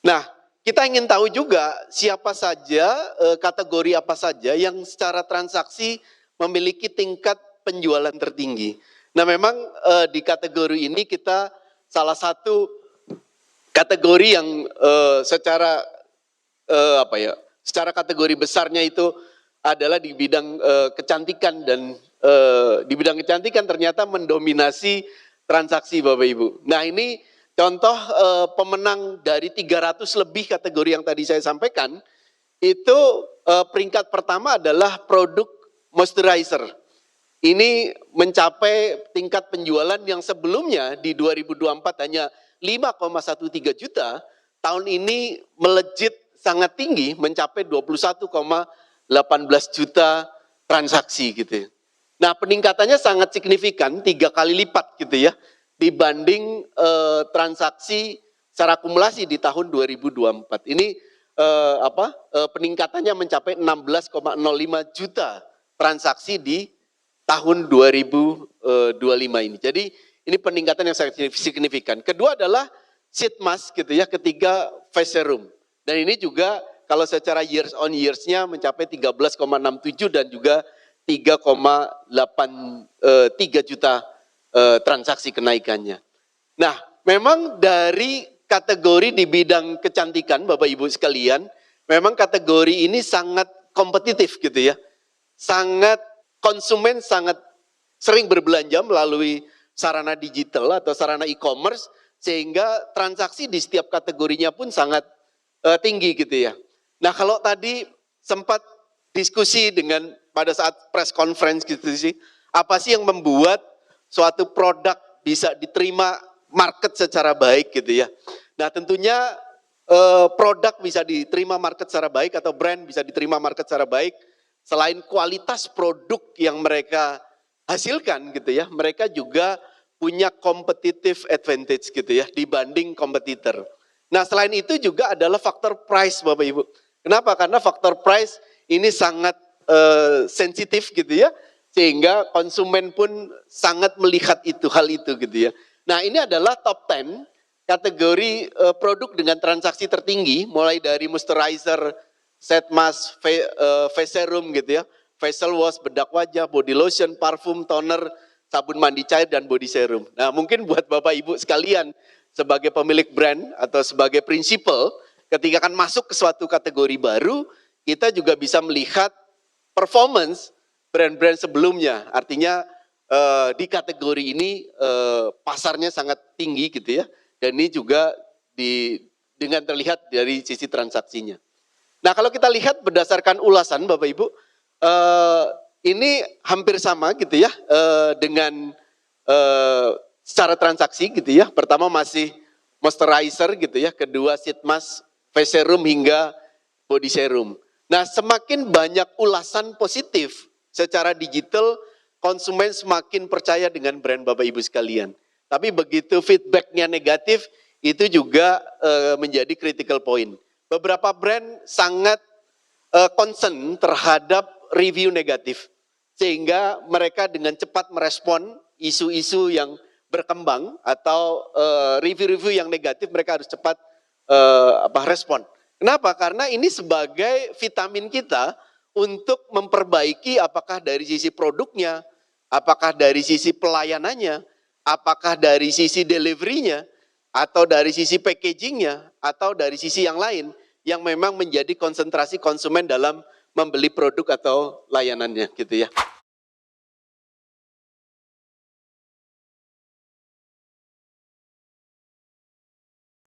Nah, kita ingin tahu juga siapa saja, kategori apa saja yang secara transaksi memiliki tingkat penjualan tertinggi. Nah, memang di kategori ini kita salah satu kategori yang secara secara kategori besarnya itu adalah di bidang kecantikan, dan di bidang kecantikan ternyata mendominasi transaksi Bapak Ibu. Nah, ini contoh pemenang dari 300 lebih kategori yang tadi saya sampaikan, itu peringkat pertama adalah produk moisturizer. Ini mencapai tingkat penjualan yang sebelumnya di 2024 hanya 5,13 juta, tahun ini melejit sangat tinggi mencapai 21,18 juta transaksi gitu. Nah, peningkatannya sangat signifikan, 3 kali lipat gitu ya, dibanding transaksi secara akumulasi di tahun 2024. Ini peningkatannya mencapai 16,05 juta transaksi di tahun 2025 ini. Jadi ini peningkatan yang sangat signifikan. Kedua adalah sheet mask gitu ya, ketiga face serum. Dan ini juga kalau secara years on years-nya mencapai 13,67 dan juga 3,83 juta transaksi kenaikannya. Nah, memang dari kategori di bidang kecantikan Bapak Ibu sekalian, memang kategori ini sangat kompetitif gitu ya. Konsumen sangat sering berbelanja melalui sarana digital atau sarana e-commerce, sehingga transaksi di setiap kategorinya pun sangat tinggi gitu ya. Nah, kalau tadi sempat diskusi dengan pada saat press conference gitu sih, apa sih yang membuat suatu produk bisa diterima market secara baik gitu ya. Nah, tentunya produk bisa diterima market secara baik atau brand bisa diterima market secara baik, selain kualitas produk yang mereka hasilkan gitu ya, mereka juga punya competitive advantage gitu ya dibanding kompetitor. Nah, selain itu juga adalah faktor price Bapak Ibu. Kenapa? Karena faktor price ini sangat sensitif gitu ya, sehingga konsumen pun sangat melihat hal itu gitu ya. Nah, ini adalah top 10 kategori produk dengan transaksi tertinggi, mulai dari moisturizer, set mask, face serum gitu ya, facial wash, bedak wajah, body lotion, parfum, toner, sabun mandi cair, dan body serum. Nah, mungkin buat Bapak Ibu sekalian sebagai pemilik brand atau sebagai prinsipal, ketika akan masuk ke suatu kategori baru, kita juga bisa melihat performance brand-brand sebelumnya. Artinya di kategori ini pasarnya sangat tinggi gitu ya, dan ini juga dengan terlihat dari sisi transaksinya. Nah, kalau kita lihat berdasarkan ulasan Bapak Ibu, ini hampir sama gitu ya dengan secara transaksi gitu ya. Pertama masih moisturizer gitu ya, kedua sheet mask, face serum hingga body serum. Nah, semakin banyak ulasan positif secara digital, konsumen semakin percaya dengan brand Bapak Ibu sekalian. Tapi begitu feedbacknya negatif, itu juga menjadi critical point. Beberapa brand sangat concern terhadap review negatif, sehingga mereka dengan cepat merespon isu-isu yang berkembang atau review-review yang negatif, mereka harus cepat respon. Kenapa? Karena ini sebagai vitamin kita untuk memperbaiki apakah dari sisi produknya, apakah dari sisi pelayanannya, apakah dari sisi delivery-nya, atau dari sisi packaging-nya, atau dari sisi yang lain yang memang menjadi konsentrasi konsumen dalam membeli produk atau layanannya gitu ya.